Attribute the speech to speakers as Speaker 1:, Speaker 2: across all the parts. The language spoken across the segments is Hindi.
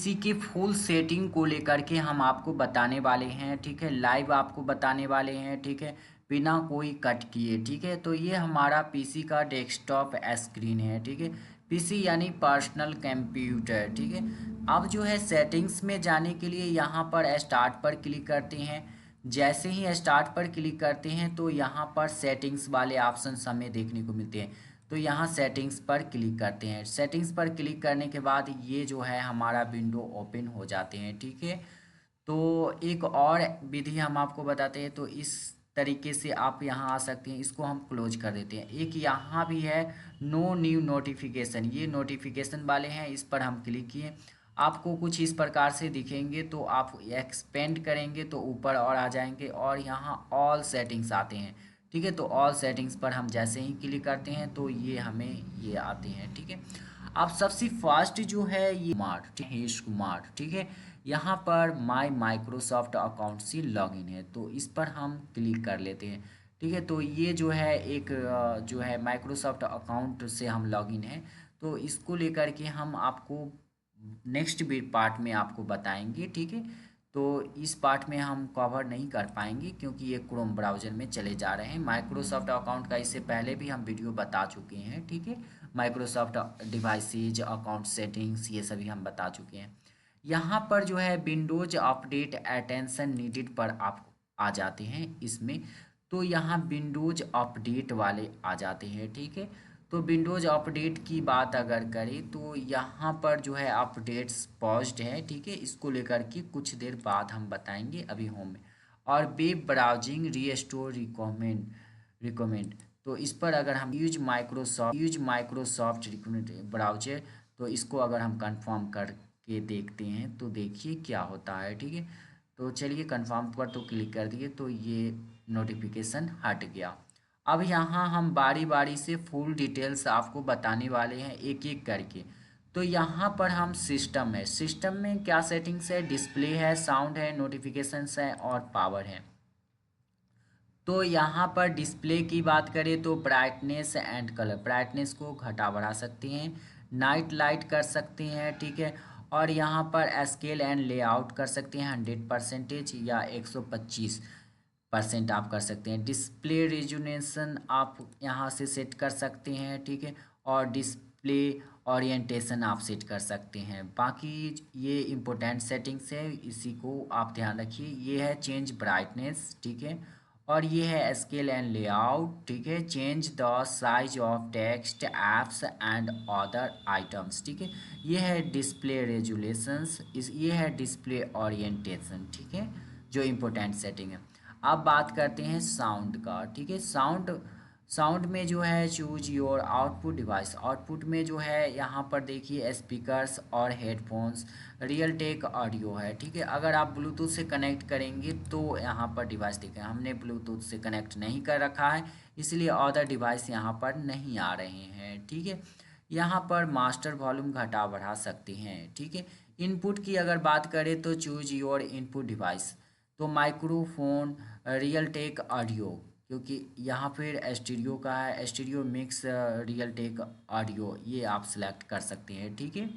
Speaker 1: पीसी की फुल सेटिंग को लेकर के हम आपको बताने वाले हैं, ठीक है। लाइव आपको बताने वाले हैं, ठीक है, बिना कोई कट किए, ठीक है। तो ये हमारा पीसी का डेस्कटॉप स्क्रीन है, ठीक है। पीसी यानी पर्सनल कंप्यूटर, ठीक है। अब जो है सेटिंग्स में जाने के लिए यहाँ पर स्टार्ट पर क्लिक करते हैं। जैसे ही स्टार्ट पर क्लिक करते हैं तो यहाँ पर सेटिंग्स वाले ऑप्शन हमें देखने को मिलते हैं। तो यहाँ सेटिंग्स पर क्लिक करते हैं। सेटिंग्स पर क्लिक करने के बाद ये जो है हमारा विंडो ओपन हो जाते हैं, ठीक है। तो एक और विधि हम आपको बताते हैं, तो इस तरीके से आप यहाँ आ सकते हैं। इसको हम क्लोज कर देते हैं। एक यहाँ भी है नो न्यू नोटिफिकेशन, ये नोटिफिकेशन वाले हैं, इस पर हम क्लिक किए। आपको कुछ इस प्रकार से दिखेंगे, तो आप एक्सपेंड करेंगे तो ऊपर और आ जाएंगे और यहाँ ऑल सेटिंग्स आते हैं, ठीक है। तो ऑल सेटिंग्स पर हम जैसे ही क्लिक करते हैं तो ये हमें ये आते हैं, ठीक है। अब सबसे फास्ट जो है ये महेश कुमार, ठीक है। यहाँ पर माय माइक्रोसॉफ्ट अकाउंट से लॉगिन है, तो इस पर हम क्लिक कर लेते हैं, ठीक है। तो ये जो है एक जो है माइक्रोसॉफ्ट अकाउंट से हम लॉगिन है, तो इसको लेकर के हम आपको नेक्स्ट भी पार्ट में आपको बताएंगे, ठीक है। तो इस पार्ट में हम कवर नहीं कर पाएंगे क्योंकि ये क्रोम ब्राउज़र में चले जा रहे हैं। माइक्रोसॉफ्ट अकाउंट का इससे पहले भी हम वीडियो बता चुके हैं, ठीक है। माइक्रोसॉफ्ट डिवाइसेज अकाउंट सेटिंग्स ये सभी हम बता चुके हैं। यहाँ पर जो है विंडोज अपडेट अटेंशन नीडेड पर आप आ जाते हैं इसमें। तो यहाँ विंडोज अपडेट वाले आ जाते हैं, ठीक है। तो विंडोज अपडेट की बात अगर करें तो यहाँ पर जो है अपडेट्स पॉज्ड है, ठीक है। इसको लेकर के कुछ देर बाद हम बताएंगे, अभी होम में। और वेब ब्राउजिंग रीस्टोर रिकमेंड, तो इस पर अगर हम यूज माइक्रोसॉफ्ट ब्राउजर, तो इसको अगर हम कंफर्म करके देखते हैं तो देखिए क्या होता है, ठीक है। तो चलिए कंफर्म पर तो क्लिक कर दिए, तो ये नोटिफिकेशन हट गया। अब यहाँ हम बारी बारी से फुल डिटेल्स आपको बताने वाले हैं एक एक करके। तो यहाँ पर हम सिस्टम है, सिस्टम में क्या सेटिंग्स है, डिस्प्ले है, साउंड है, नोटिफिकेशंस है और पावर है। तो यहाँ पर डिस्प्ले की बात करें तो ब्राइटनेस एंड कलर, ब्राइटनेस को घटा बढ़ा सकते हैं, नाइट लाइट कर सकते हैं, ठीक है। और यहाँ पर स्केल एंड लेआउट कर सकते हैं 100% या 125% आप कर सकते हैं। डिस्प्ले रेजुलेशन आप यहाँ से सेट कर सकते हैं, ठीक है। और डिस्प्ले ओरिएंटेशन आप सेट कर सकते हैं। बाकी ये इम्पोर्टेंट सेटिंग्स है, इसी को आप ध्यान रखिए। ये है चेंज ब्राइटनेस, ठीक है। और ये है स्केल एंड लेआउट, ठीक है। Change the size of text apps and other items, ठीक है। ये है डिस्प्ले रेजुलेशंस, ये है डिस्प्ले ओरिएंटेशन, ठीक है, जो इम्पोर्टेंट सेटिंग है। अब बात करते हैं साउंड का, ठीक है। साउंड में जो है choose your output device, output में जो है यहाँ पर देखिए स्पीकर्स और हेडफोन्स, रियल टेक ऑडियो है, ठीक है। अगर आप ब्लूटूथ से कनेक्ट करेंगे तो यहाँ पर डिवाइस दिखेगा, हमने ब्लूटूथ से कनेक्ट नहीं कर रखा है इसलिए अदर डिवाइस यहाँ पर नहीं आ रहे हैं, ठीक है। यहाँ पर मास्टर वॉल्यूम घटा बढ़ा सकते हैं, ठीक है। इनपुट की अगर बात करें तो चूज योर इनपुट डिवाइस, तो माइक्रोफोन, रियल टेक ऑडियो, क्योंकि यहाँ फिर स्टीरियो का है, stereo mix Realtek audio, ये आप सिलेक्ट कर सकते हैं, ठीक है।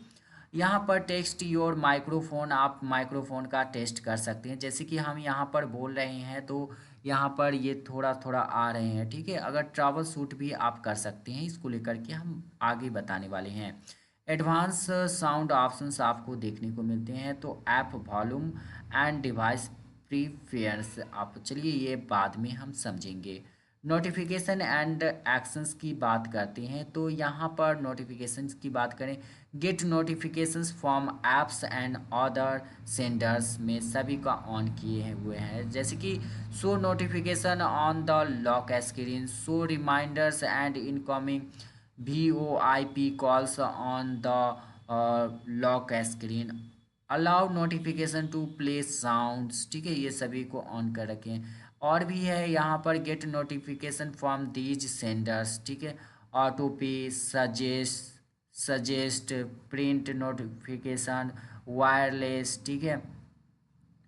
Speaker 1: यहाँ पर टेक्स्ट योर माइक्रोफोन, आप माइक्रोफोन का टेस्ट कर सकते हैं। जैसे कि हम यहाँ पर बोल रहे हैं तो यहाँ पर ये थोड़ा थोड़ा आ रहे हैं, ठीक है। अगर ट्रैवल शूट भी आप कर सकते हैं, इसको लेकर के हम आगे बताने वाले हैं। एडवांस साउंड ऑप्शंस आपको देखने को मिलते हैं, तो app volume and device preference, आप चलिए ये बाद में हम समझेंगे। नोटिफिकेशन एंड एक्शंस की बात करते हैं, तो यहाँ पर नोटिफिकेशंस की बात करें, get notifications from apps and other senders में सभी का ऑन किए हुए हैं। जैसे कि show notification on the lock screen, show reminders and incoming VoIP calls on the lock screen, allow notification to play sounds, ठीक है। ये सभी को ऑन कर रखें। और भी है यहाँ पर get notification from these senders, ठीक है। ऑटो पे, सजेस्ट प्रिंट नोटिफिकेशन, वायरलेस, ठीक है।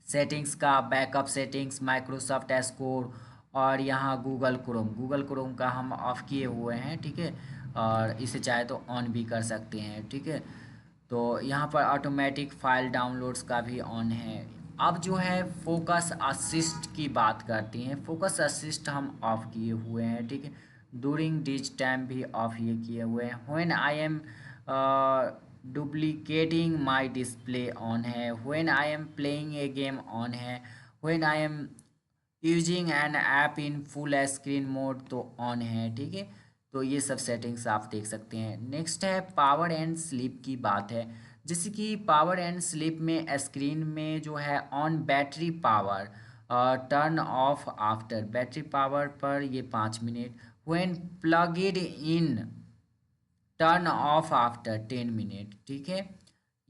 Speaker 1: सेटिंग्स का बैकअप सेटिंग्स, माइक्रोसॉफ्ट एस्कोर, और यहाँ गूगल क्रोम का हम ऑफ किए हुए हैं, ठीक है। और इसे चाहे तो ऑन भी कर सकते हैं, ठीक है। तो यहाँ पर ऑटोमेटिक फाइल डाउनलोड्स का भी ऑन है। अब जो है फोकस असिस्ट की बात करते हैं। फोकस असिस्ट हम ऑफ किए हुए हैं, ठीक है। डूरिंग डिज टाइम भी ऑफ ये किए हुए हैं। When I am duplicating my display on है। When I am playing a game on है। When I am using an app in full screen mode तो ऑन है, ठीक है। तो ये सब सेटिंग्स आप देख सकते हैं। नेक्स्ट है पावर एंड स्लीप की बात है। जैसे कि पावर एंड स्लीप में स्क्रीन में जो है on battery power turn off after battery power पर ये 5 minute. When plugged in turn off after 10 minute, ठीक है।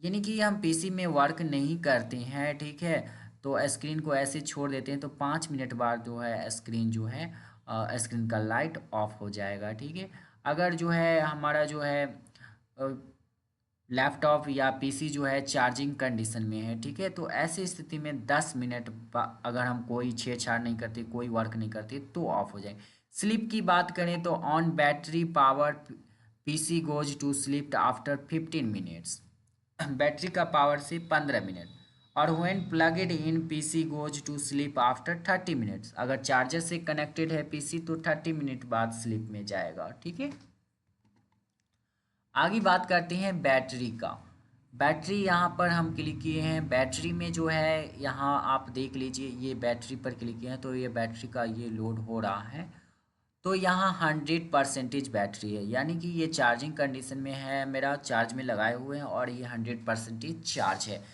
Speaker 1: यानी कि हम पीसी में वर्क नहीं करते हैं, ठीक है, तो स्क्रीन को ऐसे छोड़ देते हैं तो 5 मिनट बाद जो है स्क्रीन जो है स्क्रीन का लाइट ऑफ हो जाएगा, ठीक है। अगर जो है हमारा जो है लैपटॉप या पीसी जो है चार्जिंग कंडीशन में है, ठीक है, तो ऐसी स्थिति में 10 मिनट अगर हम कोई छेड़छाड़ नहीं करते, कोई वर्क नहीं करते तो ऑफ हो जाए। स्लीप की बात करें तो on battery power PC goes to sleep after 15 minutes. Battery का पावर से 15 मिनट। और when plugged in PC goes to sleep after 30 minutes. अगर चार्जर से कनेक्टेड है पीसी तो 30 मिनट बाद स्लीप में जाएगा, ठीक है। आगे बात करते हैं बैटरी का। बैटरी यहाँ पर हम क्लिक किए हैं। बैटरी में जो है यहाँ आप देख लीजिए, ये बैटरी पर क्लिक किए हैं तो ये बैटरी का ये लोड हो रहा है। तो यहाँ 100% बैटरी है, यानी कि ये चार्जिंग कंडीशन में है, मेरा चार्ज में लगाए हुए हैं और ये 100% चार्ज है।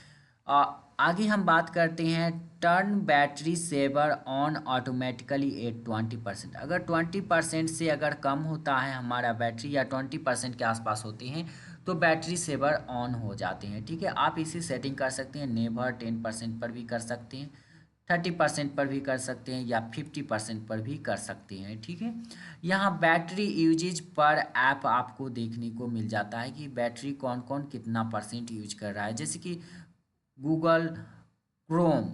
Speaker 1: आ, आगे हम बात करते हैं turn battery saver on automatically at 20%। अगर 20% से अगर कम होता है हमारा बैटरी या 20% के आसपास होती हैं तो बैटरी सेवर ऑन हो जाते हैं, ठीक है। आप इसी सेटिंग कर सकते हैं, नेवर 10% पर भी कर सकते हैं, 30% पर भी कर सकते हैं या 50% पर भी कर सकते हैं, ठीक है। यहाँ बैटरी यूजेज पर ऐप आपको देखने को मिल जाता है कि बैटरी कौन कौन कितना परसेंट यूज कर रहा है। जैसे कि गूगल क्रोम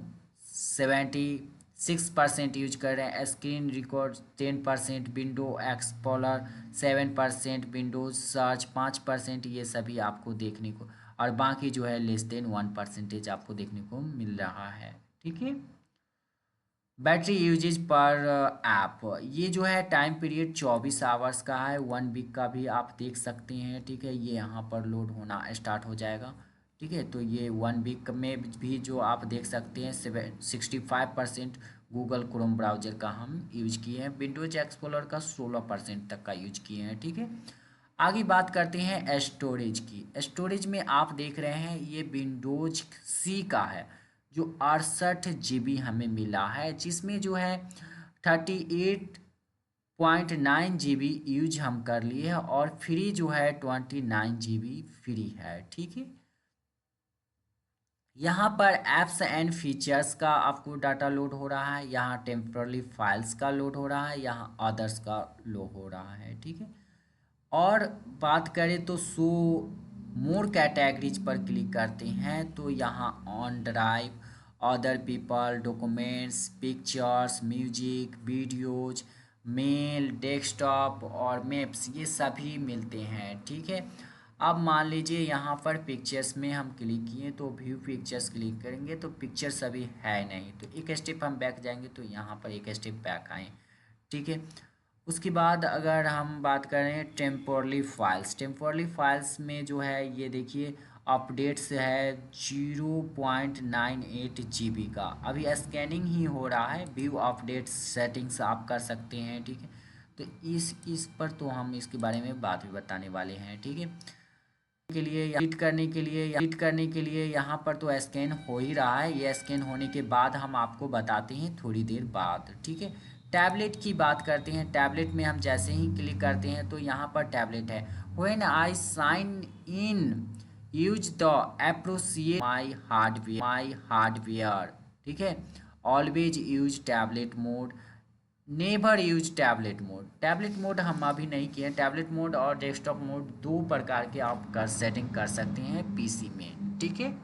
Speaker 1: 76% यूज कर रहे हैं, screen record 10%, window explorer 7%, Windows search 5%, ये सभी आपको देखने को, और बाकी जो है लेस देन 1% आपको देखने को मिल रहा है, ठीक है। बैटरी यूजेज पर ऐप, ये जो है टाइम पीरियड 24 आवर्स का है, 1 वीक का भी आप देख सकते हैं, ठीक है। ये यहाँ पर लोड होना स्टार्ट हो जाएगा, ठीक है। तो ये 1 वीक में भी जो आप देख सकते हैं 65% गूगल क्रोम ब्राउज़र का हम यूज किए हैं, विंडोज एक्सप्लोरर का 16% तक का यूज किए हैं, ठीक है। आगे बात करते हैं स्टोरेज की। स्टोरेज में आप देख रहे हैं ये विंडोज सी का है जो 68 GB हमें मिला है, जिसमें जो है 38.9 GB यूज हम कर लिए हैं और फ्री जो है 29 GB फ्री है, ठीक है। यहाँ पर ऐप्स एंड फीचर्स का आपको डाटा लोड हो रहा है, यहाँ टेम्पररी फाइल्स का लोड हो रहा है, यहाँ अदर्स का लोड हो रहा है, ठीक है। और बात करें तो शो मोर कैटेगरीज पर क्लिक करते हैं तो यहाँ on drive, other people, documents, pictures, music, videos, mail, desktop और मैप्स ये सभी मिलते हैं, ठीक है। अब मान लीजिए यहाँ पर पिक्चर्स में हम क्लिक किए तो व्यू पिक्चर्स क्लिक करेंगे तो पिक्चर्स अभी है नहीं, तो एक स्टेप हम बैक जाएंगे तो यहाँ पर एक स्टेप बैक आए, ठीक है। उसके बाद अगर हम बात करें टेम्पोरली फाइल्स में जो है ये देखिए अपडेट्स है 0.98 GB का, अभी स्कैनिंग ही हो रहा है। व्यू अपडेट्स सेटिंग्स आप कर सकते हैं, ठीक है। तो इस पर तो हम इसके बारे में बात भी बताने वाले हैं, ठीक है। एडिट करने के लिए यहाँ पर तो स्कैन हो ही रहा है, ये स्कैन होने के बाद हम आपको बताते हैं थोड़ी देर बाद, ठीक है। टैबलेट की बात करते हैं। टैबलेट में हम जैसे ही क्लिक करते हैं तो यहाँ पर टैबलेट है। When I sign in use the appropriate my hardware, ठीक है। Always use tablet mode, never use tablet mode. Tablet mode हम अभी नहीं किए हैं। टैबलेट मोड और डेस्कटॉप मोड दो प्रकार के आप सेटिंग कर सकते हैं पीसी में, ठीक है।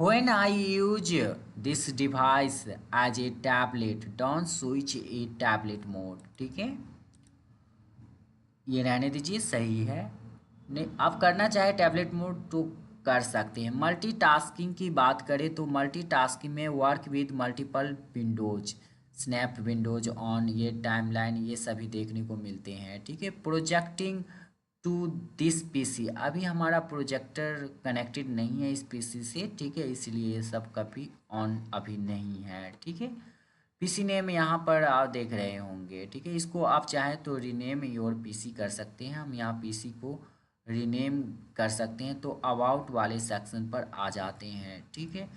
Speaker 1: When I use this device as a tablet, don't switch a tablet mode, ठीक है। ये रहने दीजिए, सही है। नहीं, आप करना चाहे टैबलेट मोड तो कर सकते हैं। मल्टीटास्किंग की बात करें तो मल्टीटास्किंग में work with multiple Windows, snap Windows on, ये टाइमलाइन, ये सभी देखने को मिलते हैं। ठीक है, प्रोजेक्टिंग टू दिस पीसी, अभी हमारा प्रोजेक्टर कनेक्टेड नहीं है इस पीसी से। ठीक है, इसलिए ये सब कभी ऑन अभी नहीं है। ठीक है, पीसी नेम यहाँ पर आप देख रहे होंगे। ठीक है, इसको आप चाहें तो रीनेम योर पीसी कर सकते हैं। हम यहाँ पीसी को रीनेम कर सकते हैं, तो अबाउट वाले सेक्शन पर आ जाते हैं। ठीक है,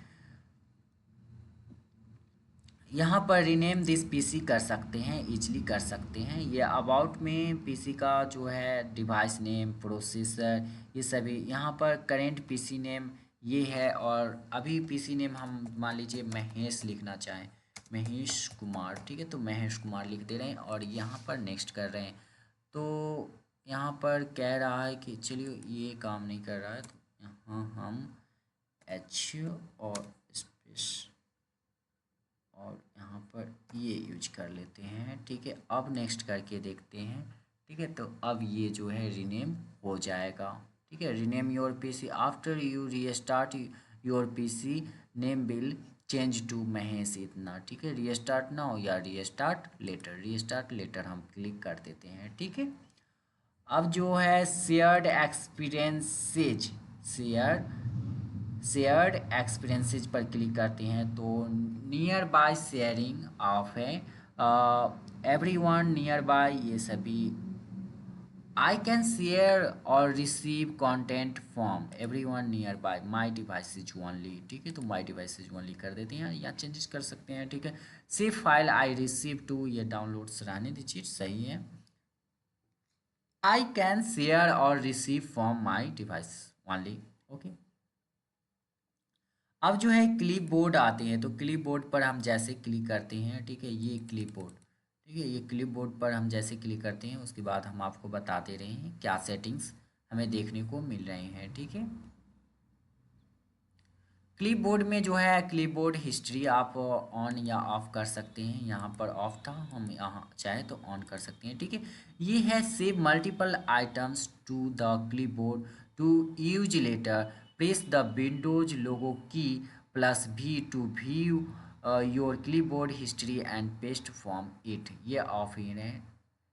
Speaker 1: यहाँ पर रीनेम दिस पीसी कर सकते हैं, इजली कर सकते हैं। ये अबाउट में पीसी का जो है डिवाइस नेम, प्रोसेसर, ये सभी यहाँ पर करेंट पीसी नेम ये है। और अभी पीसी नेम हम मान लीजिए महेश लिखना चाहें, महेश कुमार। ठीक है, तो महेश कुमार लिख दे रहे हैं और यहाँ पर नेक्स्ट कर रहे हैं। तो यहाँ पर कह रहा है कि चलिए ये काम नहीं कर रहा है, तो यहाँ हम एच और स्पेस और यहाँ पर ये यूज कर लेते हैं। ठीक है, अब नेक्स्ट करके देखते हैं। ठीक है, तो अब ये जो है रीनेम हो जाएगा। ठीक है, rename your PC after you restart your PC, name will change to Mahesh इतना। ठीक है, रीस्टार्ट नाउ या रीस्टार्ट लेटर, रीस्टार्ट लेटर हम क्लिक कर देते हैं। ठीक है, अब जो है shared experiences, share shared experiences पर क्लिक करते हैं तो नियर बाय शेयरिंग ऑफ है, एवरी वन नियर बाय, ये सभी आई कैन शेयर और receive content from everyone nearby my devices only. ठीक है, तो माई डिवाइसेज ओनली कर देते हैं या चेंजेस कर सकते हैं। ठीक है, सिर्फ फाइल आई रिसीव टू, ये डाउनलोड्स रहने दीजिए, सही है। आई कैन शेयर और receive from my device only. Okay, अब जो है क्लिप बोर्ड आते हैं, तो क्लिप बोर्ड पर हम जैसे क्लिक करते हैं। ठीक है, ये क्लिप बोर्ड, ठीक है, ये क्लिप बोर्ड पर हम जैसे क्लिक करते हैं उसके बाद हम आपको बता दे रहे हैं क्या सेटिंग्स हमें देखने को मिल रहे हैं। ठीक है, क्लिप बोर्ड में जो है क्लिप बोर्ड हिस्ट्री आप ऑन या ऑफ कर सकते हैं। यहाँ पर ऑफ था, हम यहाँ चाहे तो ऑन कर सकते हैं। ठीक है, ये है save multiple items to the clipboard to use later, press the Windows logo key plus V to view your clipboard history and paste from it, ये ऑफ ही है।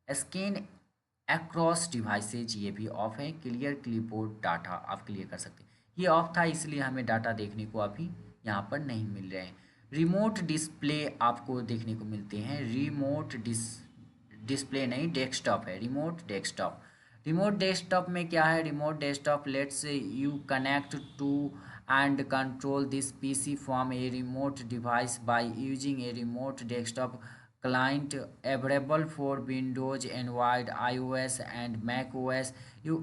Speaker 1: स्कैन अक्रॉस डिवाइसेज, ये भी ऑफ है। क्लियर क्लिपबोर्ड डाटा आप क्लियर कर सकते हैं, ये ऑफ था इसलिए हमें डाटा देखने को अभी यहाँ पर नहीं मिल रहे हैं। रिमोट डिस्प्ले आपको देखने को मिलते हैं, रिमोट डिस्प्ले नहीं, डेस्कटॉप है, रिमोट डेस्कटॉप। रिमोट डेस्कटॉप में क्या है, remote desktop let's you connect to and control this PC from a remote device by using a remote desktop client available for Windows, Android, iOS and Mac OS. You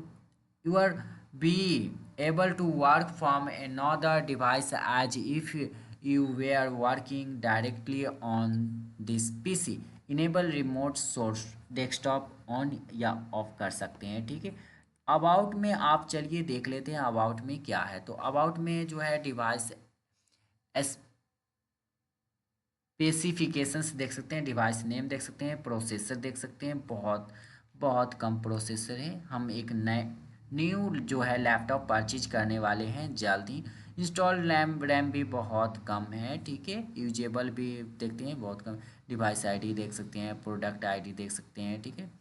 Speaker 1: are be able to work from another device as if you were working directly on this PC. Enable remote source desktop on या off कर सकते हैं। ठीक है, अबाउट में आप चलिए देख लेते हैं अबाउट में क्या है। तो अबाउट में जो है डिवाइस स्पेसिफिकेशंस देख सकते हैं, डिवाइस नेम देख सकते हैं, प्रोसेसर देख सकते हैं, बहुत बहुत कम प्रोसेसर है। हम एक नए न्यू जो है लैपटॉप परचेज करने वाले हैं जल्दी। इंस्टॉल रैम भी बहुत कम है। ठीक है, यूजेबल भी देखते हैं बहुत कम। डिवाइस आईडी देख सकते हैं, प्रोडक्ट आईडी देख सकते हैं। ठीक है,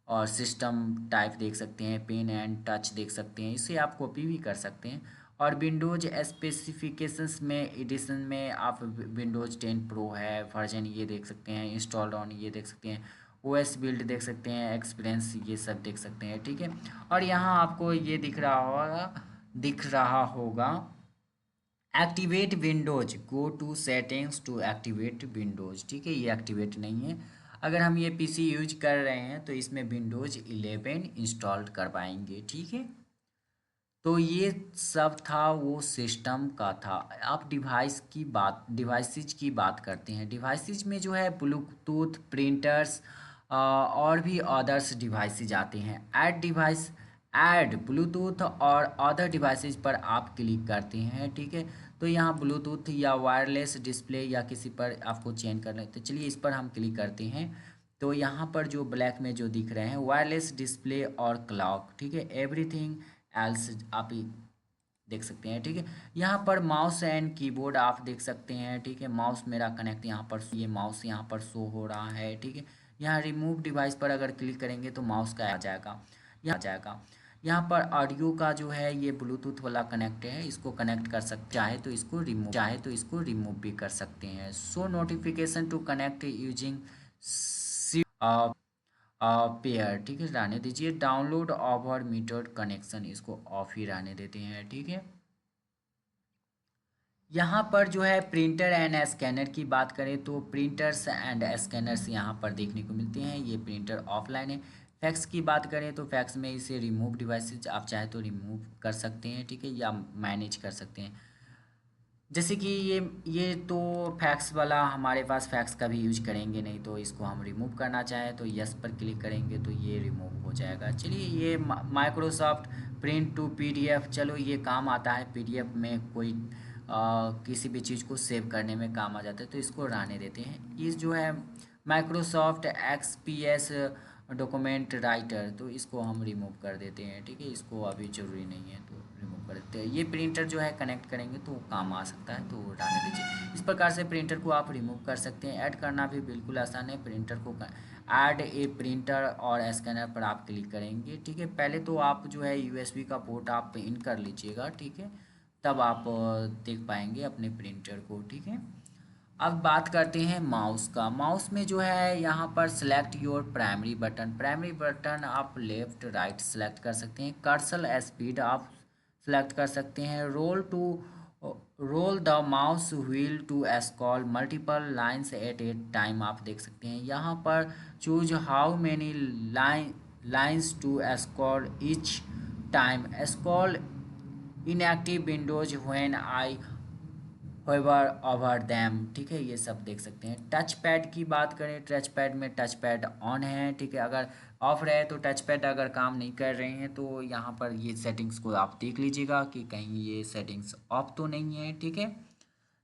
Speaker 1: और सिस्टम टाइप देख सकते हैं, पेन एंड टच देख सकते हैं, इसे आप कॉपी भी कर सकते हैं। और विंडोज स्पेसिफिकेशंस में एडिशन में आप विंडोज 10 प्रो है वर्जन, ये देख सकते हैं। इंस्टॉल्ड ऑन ये देख सकते हैं, ओएस बिल्ड देख सकते हैं, एक्सपीरियंस ये सब देख सकते हैं। ठीक है, और यहाँ आपको ये दिख रहा होगा activate Windows, go to settings to activate Windows. ठीक है, ये एक्टिवेट नहीं है। अगर हम ये पीसी यूज कर रहे हैं तो इसमें विंडोज 11 इंस्टॉल करवाएंगे। ठीक है, तो ये सब था वो सिस्टम का था। आप डिवाइसेज की बात करते हैं। डिवाइसेज में जो है ब्लूटूथ, प्रिंटर्स और भी अदर्स डिवाइसेज आते हैं। ऐड ब्लूटूथ और अदर डिवाइसेज पर आप क्लिक करते हैं। ठीक है, तो यहाँ ब्लूटूथ या वायरलेस डिस्प्ले या किसी पर आपको चेंज करना है, तो चलिए इस पर हम क्लिक करते हैं। तो यहाँ पर जो ब्लैक में जो दिख रहे हैं वायरलेस डिस्प्ले और क्लॉक, ठीक है, एवरीथिंग एल्स आप देख सकते हैं, ठीक है। यहाँ पर माउस एंड कीबोर्ड आप देख सकते हैं, ठीक है। माउस मेरा कनेक्ट यहाँ पर, ये माउस यहाँ पर शो हो रहा है, ठीक है। यहाँ रिमूव डिवाइस पर अगर क्लिक करेंगे तो माउस का आ जाएगा, यहाँ आ जाएगा। यहाँ पर ऑडियो का जो है ये ब्लूटूथ वाला कनेक्ट है, इसको कनेक्ट कर सकते, चाहे तो इसको रिमूव भी कर सकते हैं। Show notification to connect using pair, ठीक है, रहने दीजिए। डाउनलोड ओवर मीटर्ड कनेक्शन, इसको ऑफ ही रहने देते हैं, ठीक है। यहाँ पर जो है प्रिंटर एंड स्कैनर की बात करें तो प्रिंटर्स एंड स्कैनर्स यहाँ पर देखने को मिलते हैं। ये प्रिंटर ऑफलाइन है। फैक्स की बात करें तो फैक्स में इसे रिमूव डिवाइसेज आप चाहे तो रिमूव कर सकते हैं, ठीक है, या मैनेज कर सकते हैं। जैसे कि ये तो फैक्स वाला हमारे पास फैक्स का भी यूज करेंगे नहीं, तो इसको हम रिमूव करना चाहें तो यस पर क्लिक करेंगे तो ये रिमूव हो जाएगा। चलिए ये माइक्रोसॉफ्ट प्रिंट टू पीडीएफ, चलो ये काम आता है पीडीएफ में, कोई किसी भी चीज़ को सेव करने में काम आ जाता है, तो इसको रहने देते हैं। इस जो है माइक्रोसॉफ्ट एक्सपीएस डॉक्यूमेंट राइटर, तो इसको हम रिमूव कर देते हैं, ठीक है, इसको अभी ज़रूरी नहीं है तो रिमूव कर देते हैं। ये प्रिंटर जो है कनेक्ट करेंगे तो काम आ सकता है, तो रहने दीजिए। इस प्रकार से प्रिंटर को आप रिमूव कर सकते हैं। ऐड करना भी बिल्कुल आसान है। प्रिंटर को ऐड ए प्रिंटर और स्कैनर पर आप क्लिक करेंगे, ठीक है। पहले तो आप जो है यूएसबी का पोर्ट आप इन कर लीजिएगा, ठीक है, तब आप देख पाएंगे अपने प्रिंटर को, ठीक है। अब बात करते हैं माउस का। माउस में जो है यहाँ पर सिलेक्ट योर प्राइमरी बटन आप लेफ्ट राइट सेलेक्ट कर सकते हैं। कर्सर स्पीड आप सेलेक्ट कर सकते हैं। Roll the mouse wheel to scroll multiple lines at a time आप देख सकते हैं। यहाँ पर choose how many lines to scroll each time, scroll inactive windows when I hover over them, ठीक है, ये सब देख सकते हैं। टच पैड की बात करें, टच पैड में टच पैड ऑन है, ठीक है, अगर ऑफ रहे तो टच पैड अगर काम नहीं कर रहे हैं तो यहाँ पर ये सेटिंग्स को आप देख लीजिएगा कि कहीं ये सेटिंग्स ऑफ तो नहीं है, ठीक है।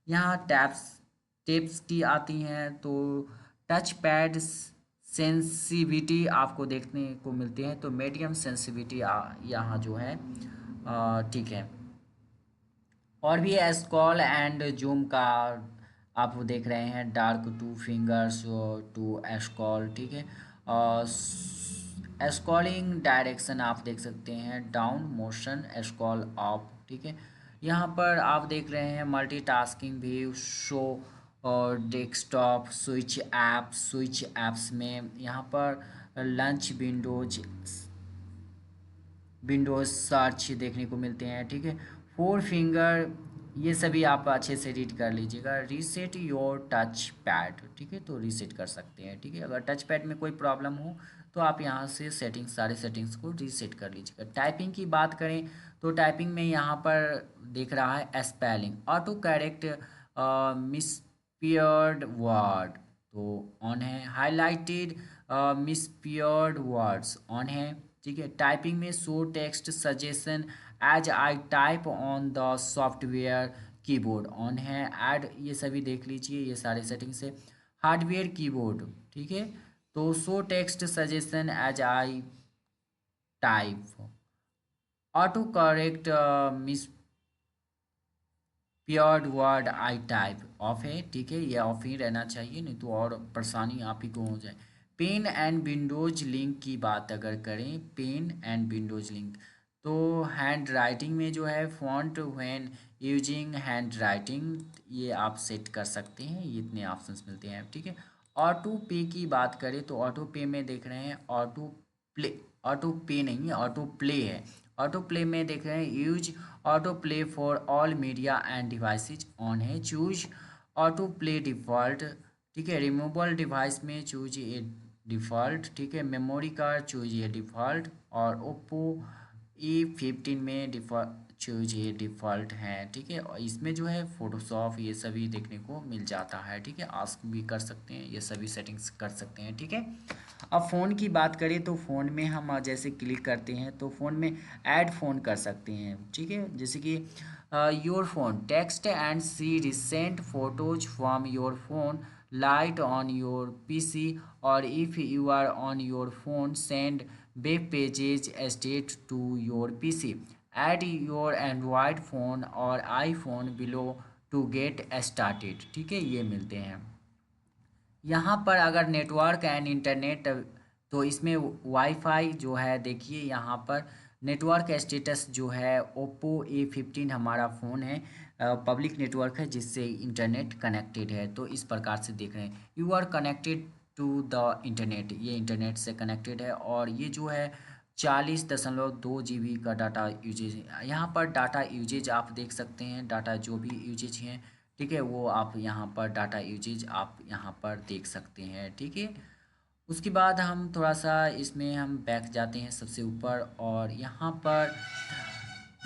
Speaker 1: यहाँ टेप्स की आती हैं तो टच पैड सेंसिविटी आपको देखने को मिलती है, तो मीडियम सेंसिविटी यहाँ जो है ठीक है। और भी स्क्रॉल एंड जूम का आप देख रहे हैं, drag two fingers to scroll, ठीक है। स्क्रॉलिंग डायरेक्शन आप देख सकते हैं, डाउन मोशन स्क्रॉल अप, ठीक है। यहाँ पर आप देख रहे हैं मल्टीटास्किंग व्यू शो और डेस्कटॉप स्विच ऐप्स में यहाँ पर लंच विंडोज सर्च देखने को मिलते हैं, ठीक है। फोर फिंगर ये सभी आप अच्छे से रीड कर लीजिएगा। रीसेट योर टच पैड, ठीक है, तो रीसेट कर सकते हैं, ठीक है। अगर टच पैड में कोई प्रॉब्लम हो तो आप यहाँ से सारे सेटिंग्स को रीसेट कर लीजिएगा। टाइपिंग की बात करें तो टाइपिंग में यहाँ पर देख रहा है spelling autocorrect misspelled word तो ऑन है। हाईलाइटेड मिसपियर्ड वर्ड्स ऑन है, ठीक है। टाइपिंग में show text suggestion as I type on the software keyboard on है। ऐड ये सभी देख लीजिए, ये सारे सेटिंग्स है। हार्डवेयर कीबोर्ड, ठीक है, तो show text suggestion as I type. Auto correct misspelled word I type off है, ठीक है, ये ऑफ ही रहना चाहिए, नहीं तो और परेशानी आप ही को हो जाए। पेन एंड विंडोज लिंक की बात अगर करें, पेन एंड विंडोज लिंक तो हैंड राइटिंग में जो है font when using hand writing ये आप सेट कर सकते हैं, ये इतने ऑप्शंस मिलते हैं, ठीक है। ऑटो पे की बात करें तो ऑटो पे में देख रहे हैं ऑटो पे नहीं है, ऑटो प्ले है। ऑटो प्ले में देख रहे हैं use auto play for all media and devices on है। चूज ऑटो प्ले डिफ़ॉल्ट, ठीक है। रिमूवल डिवाइस में चूज ए डिफ़ॉल्ट, ठीक है। Memory card choose a default और ओप्पो E15 में डिफ़ॉल्ट चूज ये डिफ़ॉल्ट है, ठीक है। और इसमें जो है फोटोशॉप ये सभी देखने को मिल जाता है, ठीक है। आस्क भी कर सकते हैं, ये सभी सेटिंग्स कर सकते हैं, ठीक है। अब फ़ोन की बात करें तो फ़ोन में हम जैसे क्लिक करते हैं तो फ़ोन में ऐड फ़ोन कर सकते हैं, ठीक है। जैसे कि your phone, text and see recent photos from your phone, light on your PC, or if you are on your phone, send web pages straight to your PC. Add your Android phone और iPhone below to get started। ठीक है, ये मिलते हैं। यहाँ पर अगर नेटवर्क एंड इंटरनेट, तो इसमें वाईफाई जो है, देखिए यहाँ पर नेटवर्क स्टेटस जो है, Oppo A15 हमारा फ़ोन है, पब्लिक नेटवर्क है जिससे इंटरनेट कनेक्टेड है। तो इस प्रकार से देख रहे हैं, you are connected to the internet, ये इंटरनेट से कनेक्टेड है। और ये जो है 40.2 GB का डाटा यूजेज है। यहाँ पर डाटा यूजेज आप देख सकते हैं, डाटा जो भी यूजेज हैं, ठीक है, वो आप यहाँ पर डाटा यूजेज आप यहाँ पर देख सकते हैं। ठीक है, उसके बाद हम थोड़ा सा इसमें हम बैक जाते हैं सबसे ऊपर, और यहाँ पर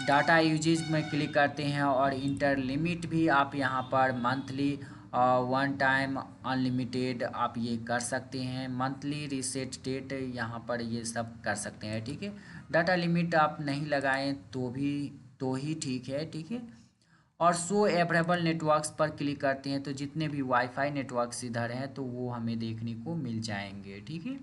Speaker 1: डाटा यूजेज में क्लिक करते हैं, और इंटर लिमिट भी आप यहाँ पर मंथली वन टाइम अनलिमिटेड आप ये कर सकते हैं। मंथली रीसेट डेट यहाँ पर ये सब कर सकते हैं। ठीक है, डाटा लिमिट आप नहीं लगाएं तो ही ठीक है। ठीक है, और शो अवेलेबल नेटवर्क्स पर क्लिक करते हैं तो जितने भी वाईफाई नेटवर्क्स इधर हैं तो वो हमें देखने को मिल जाएंगे। ठीक है,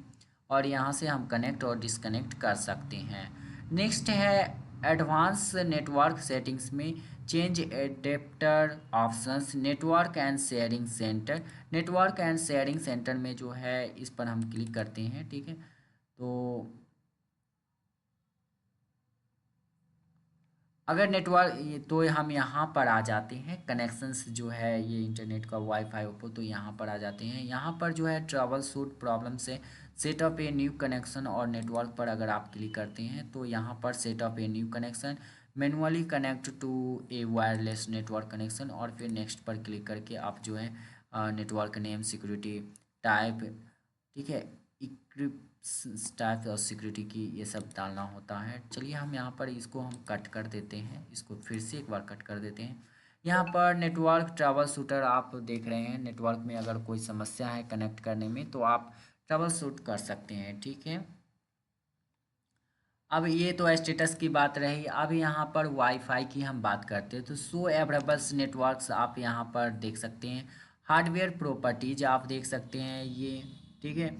Speaker 1: और यहाँ से हम कनेक्ट और डिसकनेक्ट कर सकते हैं। नेक्स्ट है एडवांस नेटवर्क सेटिंग्स में change adapter options, network and sharing centre. Network and sharing centre में जो है इस पर हम क्लिक करते हैं। ठीक है, तो अगर नेटवर्क, तो हम यहाँ पर आ जाते हैं, कनेक्शंस जो है ये इंटरनेट का वाईफाई ओप्पो, तो यहाँ पर आ जाते हैं। यहाँ पर जो है ट्रबल शूट प्रॉब्लम से सेटअप ए न्यू कनेक्शन, और नेटवर्क पर अगर आप क्लिक करते हैं तो यहाँ पर set up a new connection, manually connect to a wireless network connection, और फिर नेक्स्ट पर क्लिक करके आप जो है नेटवर्क नेम, सिक्योरिटी टाइप, ठीक है, टाइप और सिक्योरिटी की ये सब डालना होता है। चलिए हम यहाँ पर इसको हम कट कर देते हैं, इसको फिर से एक बार कट कर देते हैं। यहाँ पर नेटवर्क ट्रबल शूटर आप देख रहे हैं, नेटवर्क में अगर कोई समस्या है कनेक्ट करने में तो आप ट्रबल शूट कर सकते हैं। ठीक है, अब ये तो स्टेटस की बात रही। अब यहाँ पर वाईफाई की हम बात करते हैं, तो शो अवेलेबल नेटवर्क्स आप यहाँ पर देख सकते हैं। हार्डवेयर प्रॉपर्टीज आप देख सकते हैं ये। ठीक है,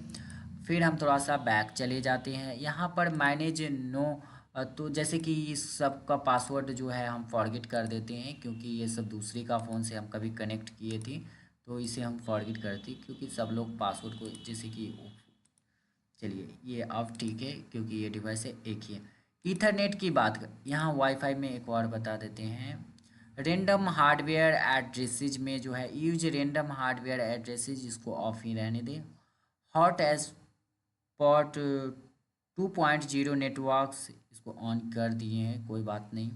Speaker 1: फिर हम थोड़ा सा बैक चले जाते हैं। यहाँ पर मैनेज नो, तो जैसे कि इस सब का पासवर्ड जो है हम फॉरगेट कर देते हैं, क्योंकि ये सब दूसरे का फ़ोन से हम कभी कनेक्ट किए थे, तो इसे हम फॉरगेट करते, क्योंकि सब लोग पासवर्ड को, जैसे कि, चलिए ये अब ठीक है क्योंकि ये डिवाइस है एक ही है। ईथरनेट की बात कर, यहाँ वाईफाई में एक और बता देते हैं। रेंडम हार्डवेयर एड्रेसेज में जो है, यूज रेंडम हार्डवेयर एड्रेसेज, इसको ऑफ ही रहने दें। हॉट एज पॉट 2.0 नेटवर्क्स, इसको ऑन कर दिए हैं, कोई बात नहीं।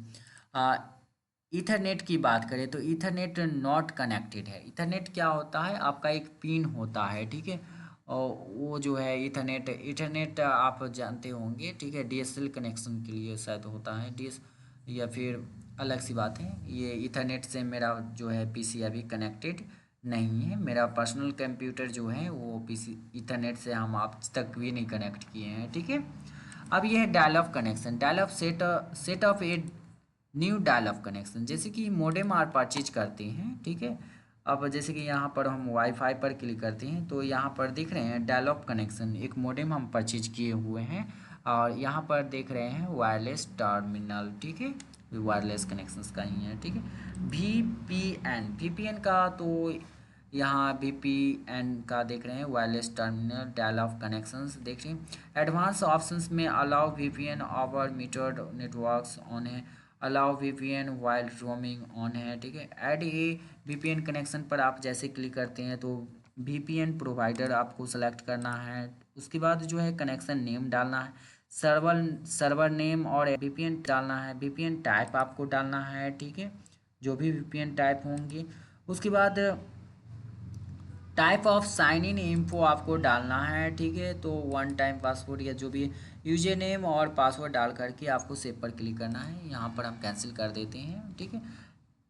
Speaker 1: ईथरनेट की बात करें तो ईथरनेट नॉट कनेक्टेड है। ईथरनेट क्या होता है, आपका एक पिन होता है। ठीक है, और वो जो है ईथरनेट, ईथरनेट आप जानते होंगे। ठीक है, डीएसएल कनेक्शन के लिए शायद होता है डीएस, या फिर अलग सी बात है। ये ईथरनेट से मेरा जो है पीसी अभी कनेक्टेड नहीं है। मेरा पर्सनल कंप्यूटर जो है वो पीसी ईथरनेट से हम आज तक भी नहीं कनेक्ट किए हैं। ठीक है, अब ये है dial of connection. Dial of set of a new dial of connection, जैसे कि मोडेम आप परचेज करते हैं। ठीक है, अब जैसे कि यहाँ पर हम वाईफाई पर क्लिक करते हैं तो यहाँ पर देख रहे हैं डायल ऑफ कनेक्शन, एक मोडेम हम परचेज किए हुए हैं, और यहाँ पर देख रहे हैं वायरलेस टर्मिनल। ठीक है, वायरलेस कनेक्शंस का ही है। ठीक है, वीपीएन का, तो यहाँ वीपीएन का देख रहे हैं wireless terminal dial off connections देख रहे हैं। एडवांस ऑप्शंस में allow VPN over metered networks on है, allow VPN while roaming on है। ठीक है, ऐड ए वीपीएन कनेक्शन पर आप जैसे क्लिक करते हैं तो वीपीएन प्रोवाइडर आपको सेलेक्ट करना है। उसके बाद जो है कनेक्शन नेम डालना है, सर्वर नेम, और वीपीएन डालना है, वीपीएन टाइप आपको डालना है। ठीक है, जो भी वीपीएन टाइप होंगे। उसके बाद type of sign in info आपको डालना है। ठीक है, तो वन टाइम पासवर्ड या जो भी यूजर नेम और पासवर्ड डाल करके आपको सेव पर क्लिक करना है। यहाँ पर हम कैंसिल कर देते हैं। ठीक है,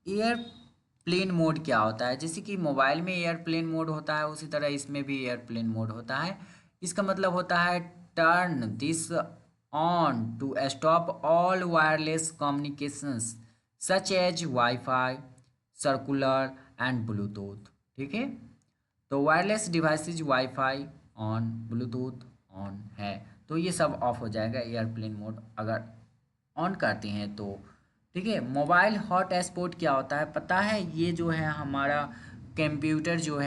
Speaker 1: एयरप्लेन मोड क्या होता है, जैसे कि मोबाइल में एयरप्लेन मोड होता है उसी तरह इसमें भी एयरप्लेन मोड होता है। इसका मतलब होता है turn this on to stop all wireless communications such as wifi, cellular and Bluetooth. ठीक है, तो wireless devices wifi on, Bluetooth on है, तो ये सब ऑफ हो जाएगा एयरप्लेन मोड अगर ऑन करते हैं तो। ठीक है, मोबाइल हॉटस्पॉट क्या होता है पता है? ये जो है हमारा कंप्यूटर जो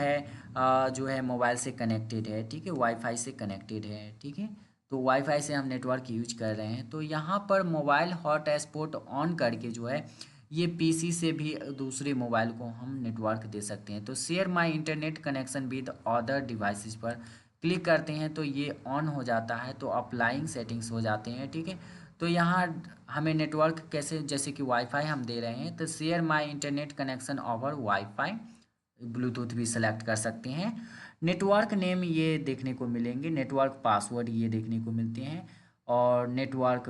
Speaker 1: है मोबाइल से कनेक्टेड है। ठीक है, वाईफाई से कनेक्टेड है। ठीक है, तो वाईफाई से हम नेटवर्क यूज कर रहे हैं, तो यहाँ पर मोबाइल हॉटस्पॉट ऑन करके जो है ये पीसी से भी दूसरे मोबाइल को हम नेटवर्क दे सकते हैं। तो share my internet connection with other devices पर क्लिक करते हैं तो ये ऑन हो जाता है, तो अप्लाइंग सेटिंग्स हो जाते हैं। ठीक है, तो यहाँ हमें नेटवर्क कैसे, जैसे कि वाईफाई हम दे रहे हैं तो share my internet connection over wifi, Bluetooth भी सेलेक्ट कर सकते हैं। नेटवर्क नेम ये देखने को मिलेंगे, नेटवर्क पासवर्ड ये देखने को मिलते हैं, और नेटवर्क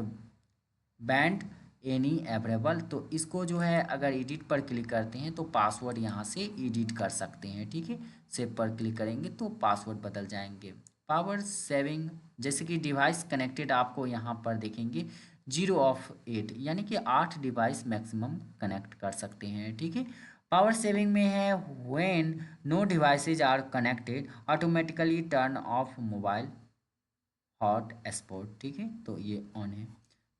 Speaker 1: बैंड एनी अवेलेबल, तो इसको जो है अगर एडिट पर क्लिक करते हैं तो पासवर्ड यहाँ से एडिट कर सकते हैं। ठीक है, सेव पर क्लिक करेंगे तो पासवर्ड बदल जाएंगे। पावर सेविंग, जैसे कि डिवाइस कनेक्टेड आपको यहाँ पर देखेंगे 0 of 8, यानी कि 8 डिवाइस मैक्सिमम कनेक्ट कर सकते हैं। ठीक है, पावर सेविंग में है when no devices are connected automatically turn off mobile hotspot. ठीक है, तो ये ऑन है,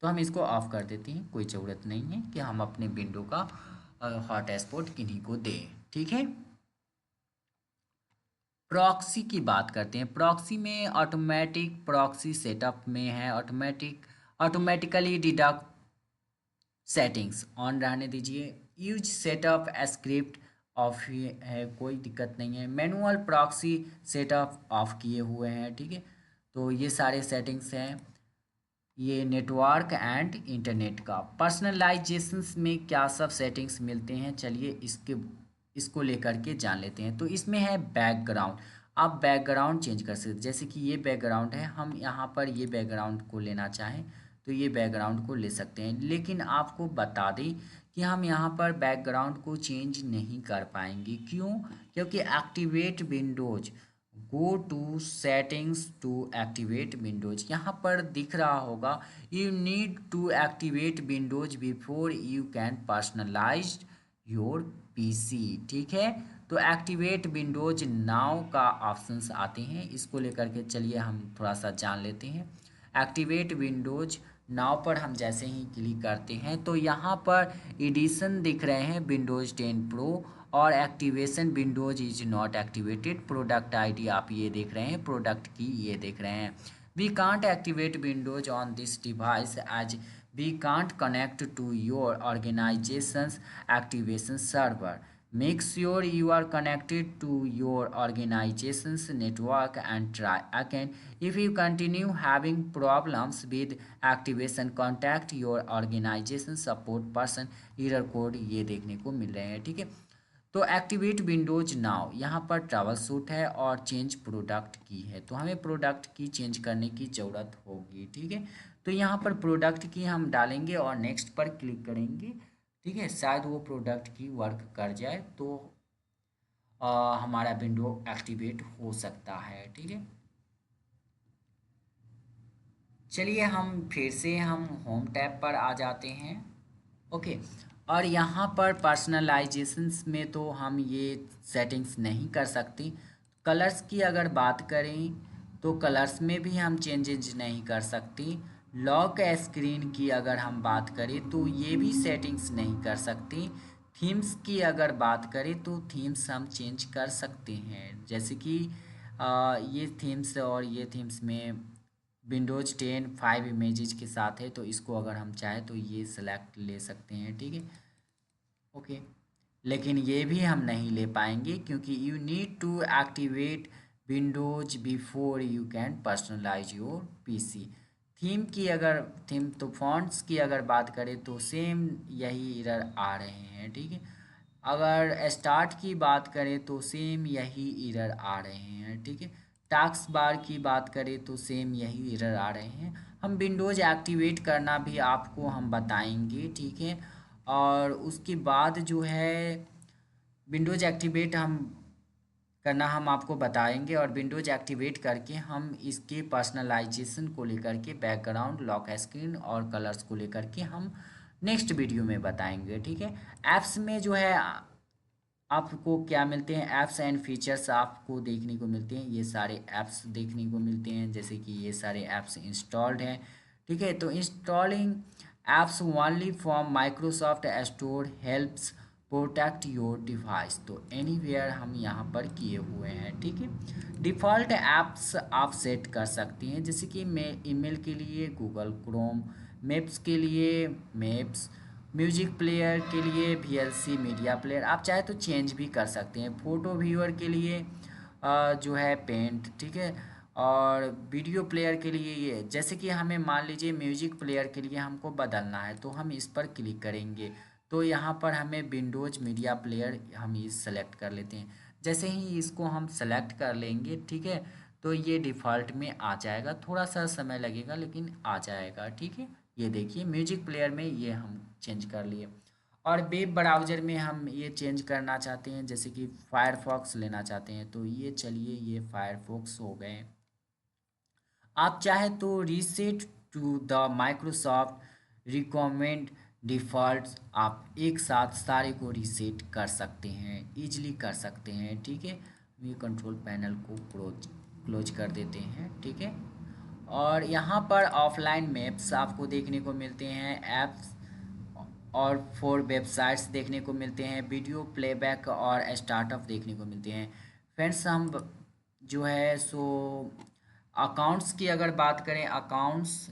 Speaker 1: तो हम इसको ऑफ कर देते हैं, कोई ज़रूरत नहीं है कि हम अपने विंडो का हॉट स्पॉट किन्हीं को दें। ठीक है, प्रॉक्सी की बात करते हैं। प्रॉक्सी में ऑटोमेटिक प्रॉक्सी सेटअप में है ऑटोमेटिकली डिडक्ट सेटिंग्स ऑन रहने दीजिए। यूज सेटअप स्क्रिप्ट ऑफ है, कोई दिक्कत नहीं है। मैनुअल प्रॉक्सी सेटअप ऑफ किए हुए हैं। ठीक है, तो ये सारे सेटिंग्स हैं। ये नेटवर्क एंड इंटरनेट का पर्सनलाइजेशंस में क्या सब सेटिंग्स मिलते हैं, चलिए इसको लेकर के जान लेते हैं। तो इसमें है बैकग्राउंड, आप बैकग्राउंड चेंज कर सकते हैं। जैसे कि ये बैकग्राउंड है, हम यहाँ पर ये बैकग्राउंड को लेना चाहें तो ये बैकग्राउंड को ले सकते हैं, लेकिन आपको बता दें कि हम यहाँ पर बैकग्राउंड को चेंज नहीं कर पाएंगे। क्यों? क्योंकि activate Windows, go to settings to activate Windows, यहाँ पर दिख रहा होगा you need to activate Windows before you can personalise your PC. ठीक है, तो एक्टिवेट विंडोज नाउ का ऑप्शंस आते हैं, इसको लेकर के चलिए हम थोड़ा सा जान लेते हैं। एक्टिवेट विंडोज नाव पर हम जैसे ही क्लिक करते हैं तो यहाँ पर एडिशन दिख रहे हैं विंडोज़ 10 प्रो, और activation Windows is not activated. Product ID आप ये देख रहे हैं, प्रोडक्ट की ये देख रहे हैं। We can't activate Windows on this device as we can't connect to your organisation's activation server. Make sure you are connected to your organization's network and try again. If you continue having problems with activation, contact your organization support person. Error code ये देखने को मिल रहे हैं। ठीक है, तो एक्टिवेट विंडोज नाउ, यहाँ पर ट्रैवल सूट है और चेंज प्रोडक्ट की है, तो हमें प्रोडक्ट की चेंज करने की ज़रूरत होगी। ठीक है, तो यहाँ पर प्रोडक्ट की हम डालेंगे और नेक्स्ट पर क्लिक करेंगे। ठीक है, शायद वो प्रोडक्ट की वर्क कर जाए तो हमारा विंडो एक्टिवेट हो सकता है। ठीक है, चलिए हम फिर से हम होम टैब पर आ जाते हैं। ओके, और यहाँ पर पर्सनलाइजेशंस में तो हम ये सेटिंग्स नहीं कर सकते। कलर्स की अगर बात करें तो कलर्स में भी हम चेंजेज नहीं कर सकते। लॉक स्क्रीन की अगर हम बात करें तो ये भी सेटिंग्स नहीं कर सकते। थीम्स की अगर बात करें तो थीम्स हम चेंज कर सकते हैं, जैसे कि ये थीम्स और ये थीम्स में विंडोज 10 5 इमेजेस के साथ है, तो इसको अगर हम चाहें तो ये सेलेक्ट ले सकते हैं। ठीक है, ओके, लेकिन ये भी हम नहीं ले पाएंगे क्योंकि you need to activate Windows before you can personalise your PC. Theme की अगर थीम तो फॉन्ट्स की अगर बात करें तो सेम यही एरर आ रहे हैं। ठीक है, अगर स्टार्ट की बात करें तो सेम यही एरर आ रहे हैं। ठीक है, टास्क बार की बात करें तो सेम यही एरर आ रहे हैं। हम विंडोज़ एक्टिवेट करना भी आपको हम बताएंगे। ठीक है, और उसके बाद जो है विंडोज़ एक्टिवेट हम करना हम आपको बताएंगे, और विंडोज़ एक्टिवेट करके हम इसके पर्सनलाइजेशन को लेकर के बैकग्राउंड, लॉक स्क्रीन और कलर्स को लेकर के हम नेक्स्ट वीडियो में बताएंगे, ठीक है। ऐप्स में जो है आपको क्या मिलते हैं, ऐप्स एंड फीचर्स आपको देखने को मिलते हैं। ये सारे ऐप्स देखने को मिलते हैं, जैसे कि ये सारे ऐप्स इंस्टॉल्ड हैं, ठीक है। तो installing apps only from Microsoft store helps protect your device. तो एनीवेयर हम यहाँ पर किए हुए हैं, ठीक है। डिफ़ॉल्ट ऐप्स आप सेट कर सकती हैं, जैसे कि मैं ईमेल के लिए गूगल क्रोम, मैप्स के लिए मैप्स, म्यूजिक प्लेयर के लिए वीएलसी मीडिया प्लेयर। आप चाहे तो चेंज भी कर सकते हैं। फोटो व्यूअर के लिए जो है पेंट, ठीक है। और वीडियो प्लेयर के लिए ये, जैसे कि हमें मान लीजिए म्यूजिक प्लेयर के लिए हमको बदलना है, तो हम इस पर क्लिक करेंगे तो यहाँ पर हमें विंडोज मीडिया प्लेयर हम इस सेलेक्ट कर लेते हैं। जैसे ही इसको हम सेलेक्ट कर लेंगे, ठीक है, तो ये डिफ़ॉल्ट में आ जाएगा। थोड़ा सा समय लगेगा लेकिन आ जाएगा, ठीक है। ये देखिए म्यूजिक प्लेयर में ये हम चेंज कर लिए। और वेब ब्राउज़र में हम ये चेंज करना चाहते हैं, जैसे कि फायरफॉक्स लेना चाहते हैं, तो ये चलिए ये फायरफॉक्स हो गए। आप चाहे तो reset to the Microsoft recommend defaults, आप एक साथ सारे को रीसेट कर सकते हैं, इजीली कर सकते हैं, ठीक है। ये कंट्रोल पैनल को क्लोज कर देते हैं, ठीक है। और यहाँ पर ऑफलाइन मैप्स आपको देखने को मिलते हैं, ऐप्स और 4 वेबसाइट्स देखने को मिलते हैं, वीडियो प्लेबैक और स्टार्टअप देखने को मिलते हैं। फ्रेंड्स हम जो है सो अकाउंट्स की अगर बात करें, accounts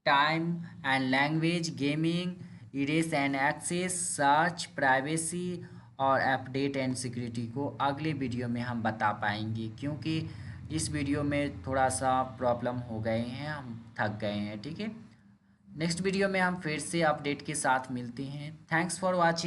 Speaker 1: time and language, gaming, erase and access, search, privacy और अपडेट एंड सिक्योरिटी को अगले वीडियो में हम बता पाएंगे, क्योंकि इस वीडियो में थोड़ा सा प्रॉब्लम हो गए हैं, हम थक गए हैं, ठीक है। नेक्स्ट वीडियो में हम फिर से अपडेट के साथ मिलते हैं। Thanks for watching.